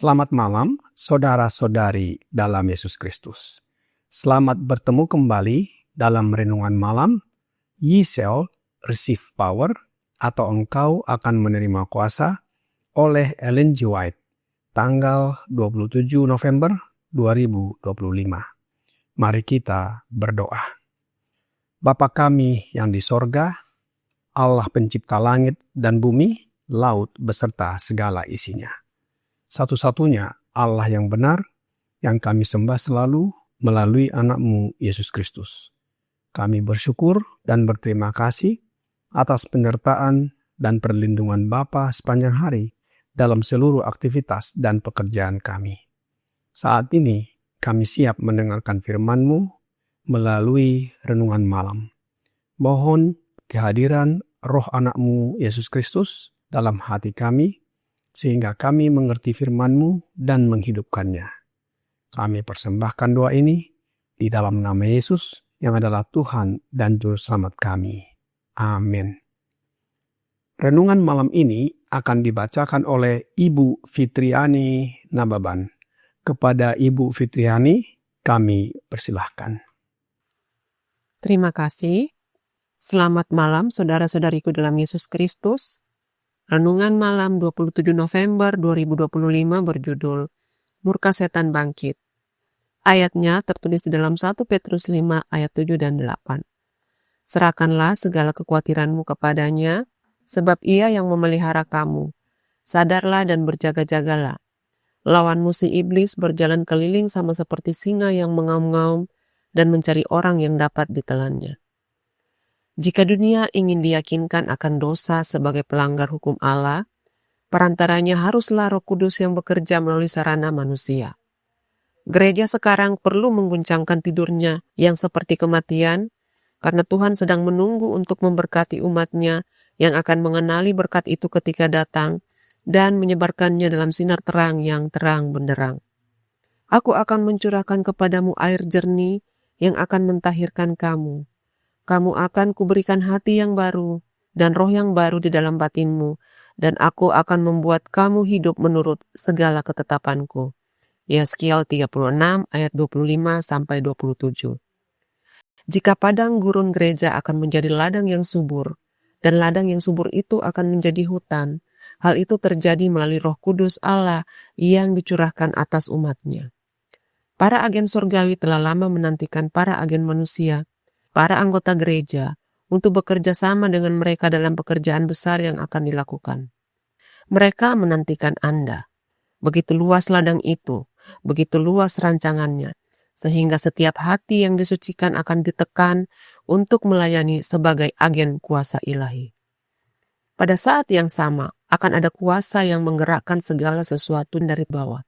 Selamat malam, saudara-saudari dalam Yesus Kristus. Selamat bertemu kembali dalam renungan malam, Ye shall receive power, atau engkau akan menerima kuasa, oleh Ellen G. White, tanggal 27 November 2025. Mari kita berdoa. Bapa kami yang di sorga, Allah pencipta langit dan bumi, laut beserta segala isinya. Satu-satunya Allah yang benar, yang kami sembah selalu melalui anak-Mu Yesus Kristus. Kami bersyukur dan berterima kasih atas penyertaan dan perlindungan Bapa sepanjang hari dalam seluruh aktivitas dan pekerjaan kami. Saat ini kami siap mendengarkan firman-Mu melalui renungan malam. Mohon kehadiran roh anak-Mu Yesus Kristus dalam hati kami, sehingga kami mengerti firman-Mu dan menghidupkannya. Kami persembahkan doa ini di dalam nama Yesus yang adalah Tuhan dan Juru Selamat kami. Amin. Renungan malam ini akan dibacakan oleh Ibu Fitriani Nababan. Kepada Ibu Fitriani, kami persilahkan. Terima kasih. Selamat malam saudara-saudariku dalam Yesus Kristus. Renungan malam 27 November 2025 berjudul Murka Setan Bangkit. Ayatnya tertulis di dalam 1 Petrus 5 ayat 7 dan 8. Serahkanlah segala kekhawatiranmu kepadanya, sebab ia yang memelihara kamu. Sadarlah dan berjaga-jagalah. Lawanmu si iblis berjalan keliling sama seperti singa yang mengaum-ngaum dan mencari orang yang dapat ditelannya. Jika dunia ingin diyakinkan akan dosa sebagai pelanggar hukum Allah, perantaranya haruslah Roh Kudus yang bekerja melalui sarana manusia. Gereja sekarang perlu mengguncangkan tidurnya yang seperti kematian, karena Tuhan sedang menunggu untuk memberkati umatnya yang akan mengenali berkat itu ketika datang dan menyebarkannya dalam sinar terang yang terang benderang. Aku akan mencurahkan kepadamu air jernih yang akan mentahirkan kamu. Kamu akan kuberikan hati yang baru dan roh yang baru di dalam batinmu, dan aku akan membuat kamu hidup menurut segala ketetapanku. Yeskiel 36 ayat 25-27. Jika padang gurun gereja akan menjadi ladang yang subur, dan ladang yang subur itu akan menjadi hutan, hal itu terjadi melalui Roh Kudus Allah yang dicurahkan atas umatnya. Para agen surgawi telah lama menantikan para agen manusia, para anggota gereja, untuk bekerja sama dengan mereka dalam pekerjaan besar yang akan dilakukan. Mereka menantikan Anda. Begitu luas ladang itu, begitu luas rancangannya, sehingga setiap hati yang disucikan akan ditekan untuk melayani sebagai agen kuasa ilahi. Pada saat yang sama, akan ada kuasa yang menggerakkan segala sesuatu dari bawah.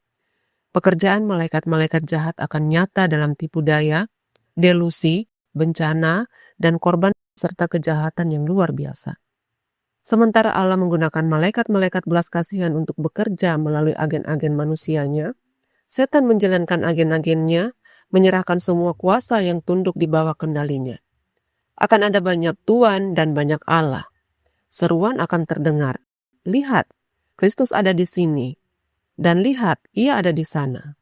Pekerjaan malaikat-malaikat jahat akan nyata dalam tipu daya, delusi, bencana, dan korban serta kejahatan yang luar biasa. Sementara Allah menggunakan malaikat-malaikat belas kasihan untuk bekerja melalui agen-agen manusianya, setan menjalankan agen-agennya, menyerahkan semua kuasa yang tunduk di bawah kendalinya. Akan ada banyak Tuhan dan banyak Allah. Seruan akan terdengar, "Lihat, Kristus ada di sini," dan "Lihat, Ia ada di sana."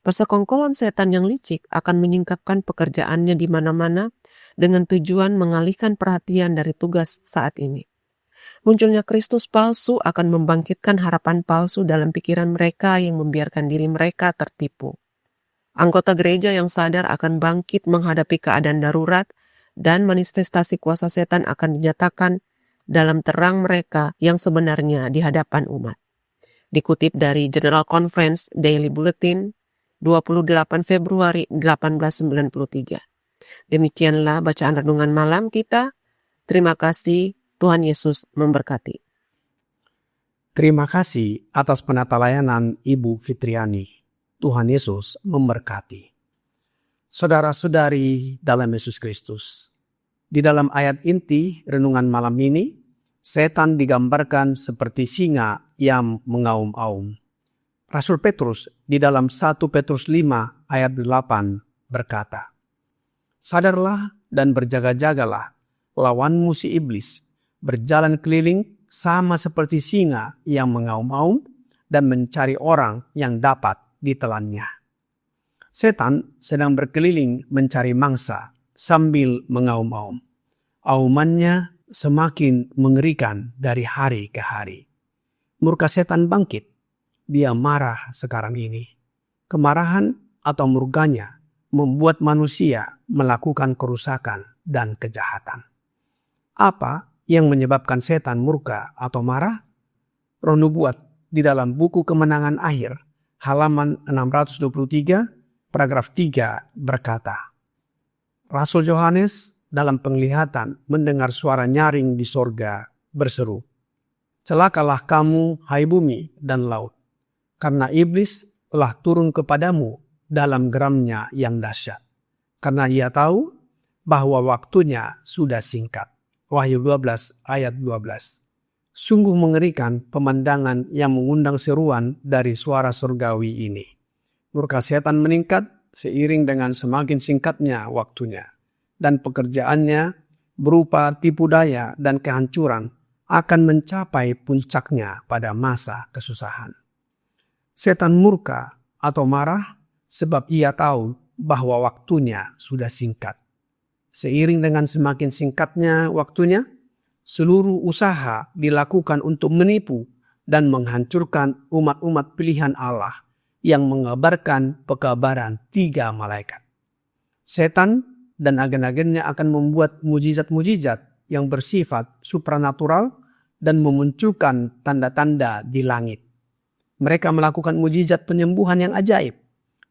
Persekongkolan setan yang licik akan menyingkapkan pekerjaannya di mana-mana dengan tujuan mengalihkan perhatian dari tugas saat ini. Munculnya Kristus palsu akan membangkitkan harapan palsu dalam pikiran mereka yang membiarkan diri mereka tertipu. Anggota gereja yang sadar akan bangkit menghadapi keadaan darurat dan manifestasi kuasa setan akan dinyatakan dalam terang mereka yang sebenarnya di hadapan umat. Dikutip dari General Conference Daily Bulletin, 28 Februari 1893. Demikianlah bacaan renungan malam kita. Terima kasih, Tuhan Yesus memberkati. Terima kasih atas penata layanan Ibu Fitriani. Tuhan Yesus memberkati. Saudara-saudari dalam Yesus Kristus, di dalam ayat inti renungan malam ini, setan digambarkan seperti singa yang mengaum-aum. Rasul Petrus di dalam 1 Petrus 5 ayat 8 berkata, "Sadarlah dan berjaga-jagalah, lawanmu si iblis berjalan keliling sama seperti singa yang mengaum-aum dan mencari orang yang dapat ditelannya." Setan sedang berkeliling mencari mangsa sambil mengaum-aum. Aumannya semakin mengerikan dari hari ke hari. Murka setan bangkit. Dia marah sekarang ini. Kemarahan atau murkanya membuat manusia melakukan kerusakan dan kejahatan. Apa yang menyebabkan setan murka atau marah? Roh Nubuat di dalam buku Kemenangan Akhir, halaman 623, paragraf 3 berkata, Rasul Yohanes dalam penglihatan mendengar suara nyaring di sorga berseru, "Celakalah kamu, hai bumi dan laut, karena iblis telah turun kepadamu dalam geramnya yang dahsyat, karena ia tahu bahwa waktunya sudah singkat." Wahyu 12 ayat 12. Sungguh mengerikan pemandangan yang mengundang seruan dari suara surgawi ini. Murka setan meningkat seiring dengan semakin singkatnya waktunya, dan pekerjaannya berupa tipu daya dan kehancuran akan mencapai puncaknya pada masa kesusahan. Setan murka atau marah sebab ia tahu bahwa waktunya sudah singkat. Seiring dengan semakin singkatnya waktunya, seluruh usaha dilakukan untuk menipu dan menghancurkan umat-umat pilihan Allah yang mengabarkan pekabaran 3 malaikat. Setan dan agen-agennya akan membuat mujizat-mujizat yang bersifat supranatural dan memunculkan tanda-tanda di langit. Mereka melakukan mujizat penyembuhan yang ajaib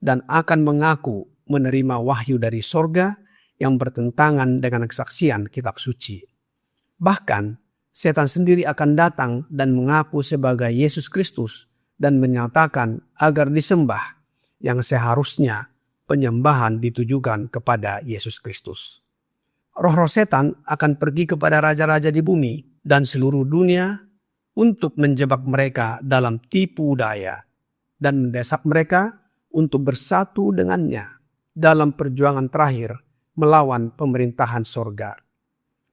dan akan mengaku menerima wahyu dari sorga yang bertentangan dengan kesaksian kitab suci. Bahkan, setan sendiri akan datang dan mengaku sebagai Yesus Kristus dan menyatakan agar disembah, yang seharusnya penyembahan ditujukan kepada Yesus Kristus. Roh-roh setan akan pergi kepada raja-raja di bumi dan seluruh dunia untuk menjebak mereka dalam tipu daya dan mendesak mereka untuk bersatu dengannya dalam perjuangan terakhir melawan pemerintahan sorga.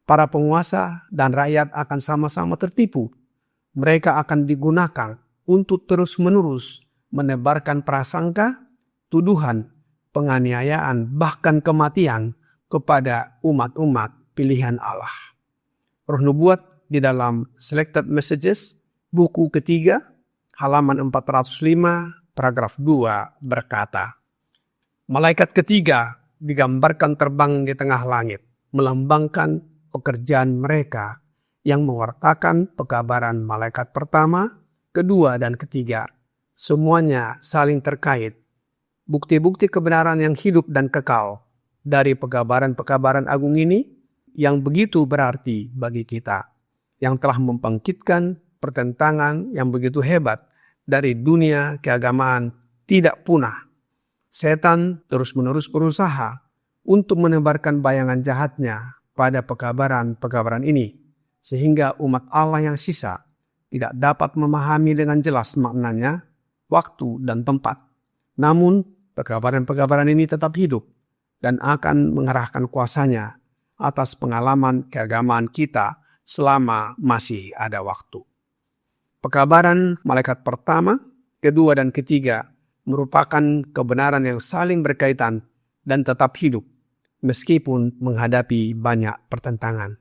Para penguasa dan rakyat akan sama-sama tertipu. Mereka akan digunakan untuk terus-menerus menebarkan prasangka, tuduhan, penganiayaan, bahkan kematian kepada umat-umat pilihan Allah. Roh Nubuat di dalam Selected Messages, buku ketiga, halaman 405, paragraf 2 berkata, "Malaikat ketiga digambarkan terbang di tengah langit, melambangkan pekerjaan mereka yang mewartakan pekabaran malaikat pertama, kedua, dan ketiga. Semuanya saling terkait. Bukti-bukti kebenaran yang hidup dan kekal dari pekabaran-pekabaran agung ini yang begitu berarti bagi kita, yang telah membangkitkan pertentangan yang begitu hebat dari dunia keagamaan tidak punah. Setan terus-menerus berusaha untuk menebarkan bayangan jahatnya pada pekabaran-pekabaran ini, sehingga umat Allah yang sisa tidak dapat memahami dengan jelas maknanya, waktu, dan tempat. Namun, pekabaran-pekabaran ini tetap hidup dan akan mengerahkan kuasanya atas pengalaman keagamaan kita selama masih ada waktu. Pekabaran malaikat pertama, kedua, dan ketiga merupakan kebenaran yang saling berkaitan dan tetap hidup, meskipun menghadapi banyak pertentangan.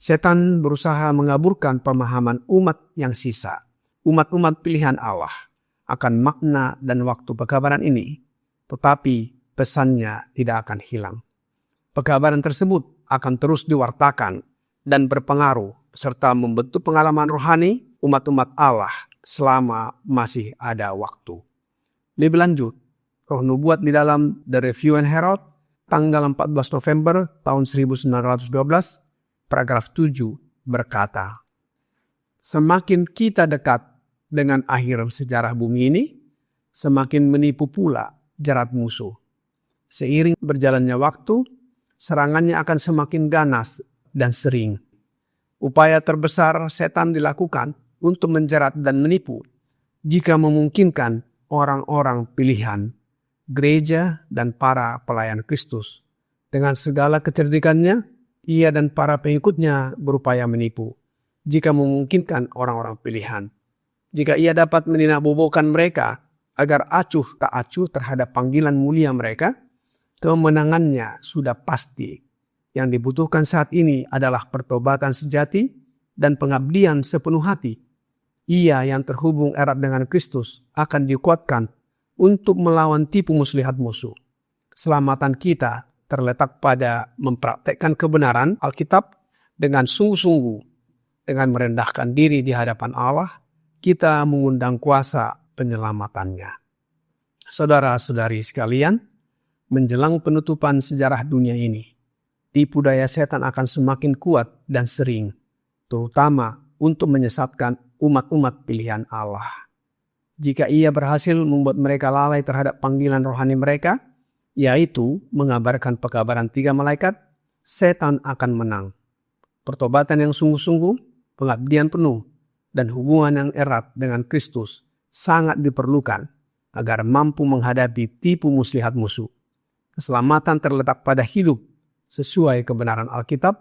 Setan berusaha mengaburkan pemahaman umat yang sisa, umat-umat pilihan Allah, akan makna dan waktu pekabaran ini, tetapi pesannya tidak akan hilang. Pekabaran tersebut akan terus diwartakan dan berpengaruh serta membentuk pengalaman rohani umat-umat Allah selama masih ada waktu. Lebih lanjut, Roh Nubuat di dalam The Review and Herald tanggal 14 November tahun 1912, paragraf 7 berkata, "Semakin kita dekat dengan akhir sejarah bumi ini, semakin menipu pula jerat musuh. Seiring berjalannya waktu, serangannya akan semakin ganas dan sering. Upaya terbesar setan dilakukan untuk menjerat dan menipu jika memungkinkan orang-orang pilihan, gereja, dan para pelayan Kristus. Dengan segala kecerdikannya, ia dan para pengikutnya berupaya menipu jika memungkinkan orang-orang pilihan. Jika ia dapat meninabobokan mereka agar acuh tak acuh terhadap panggilan mulia mereka, kemenangannya sudah pasti. Yang dibutuhkan saat ini adalah pertobatan sejati dan pengabdian sepenuh hati. Ia yang terhubung erat dengan Kristus akan dikuatkan untuk melawan tipu muslihat musuh. Keselamatan kita terletak pada mempraktekkan kebenaran Alkitab dengan sungguh-sungguh. Dengan merendahkan diri di hadapan Allah, kita mengundang kuasa penyelamatannya. Saudara-saudari sekalian, menjelang penutupan sejarah dunia ini, tipu daya setan akan semakin kuat dan sering, terutama untuk menyesatkan umat-umat pilihan Allah. Jika ia berhasil membuat mereka lalai terhadap panggilan rohani mereka, yaitu mengabarkan pekabaran 3 malaikat, setan akan menang. Pertobatan yang sungguh-sungguh, pengabdian penuh, dan hubungan yang erat dengan Kristus sangat diperlukan agar mampu menghadapi tipu muslihat musuh. Keselamatan terletak pada hidup sesuai kebenaran Alkitab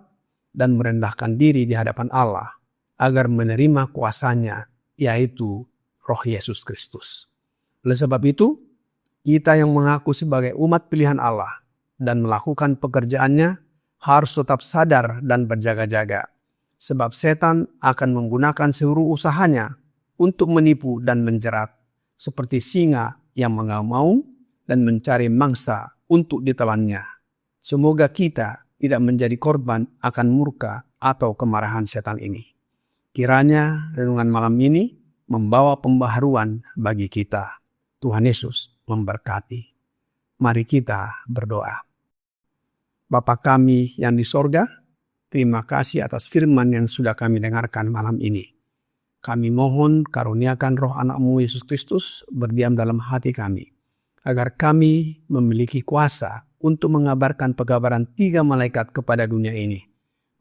dan merendahkan diri di hadapan Allah agar menerima kuasanya, yaitu Roh Yesus Kristus. Oleh sebab itu, kita yang mengaku sebagai umat pilihan Allah dan melakukan pekerjaannya harus tetap sadar dan berjaga-jaga, sebab setan akan menggunakan seluruh usahanya untuk menipu dan menjerat, seperti singa yang mengaum-ngaum dan mencari mangsa untuk ditelannya. Semoga kita tidak menjadi korban akan murka atau kemarahan setan ini. Kiranya renungan malam ini membawa pembaharuan bagi kita. Tuhan Yesus memberkati. Mari kita berdoa. Bapa kami yang di sorga, terima kasih atas firman yang sudah kami dengarkan malam ini. Kami mohon karuniakan roh anak-Mu Yesus Kristus berdiam dalam hati kami, agar kami memiliki kuasa untuk mengabarkan pekabaran 3 malaikat kepada dunia ini,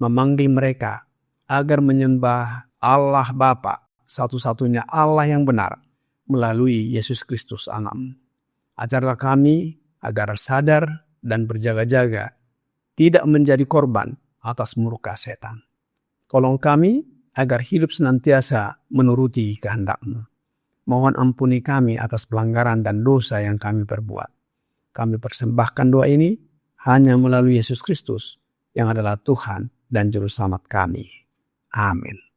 memanggil mereka agar menyembah Allah Bapa, satu-satunya Allah yang benar, melalui Yesus Kristus Anak-Mu. Ajarlah kami agar sadar dan berjaga-jaga, tidak menjadi korban atas murka setan. Tolong kami agar hidup senantiasa menuruti kehendak-Mu. Mohon ampuni kami atas pelanggaran dan dosa yang kami perbuat. Kami persembahkan doa ini hanya melalui Yesus Kristus yang adalah Tuhan dan Juru Selamat kami. Amin.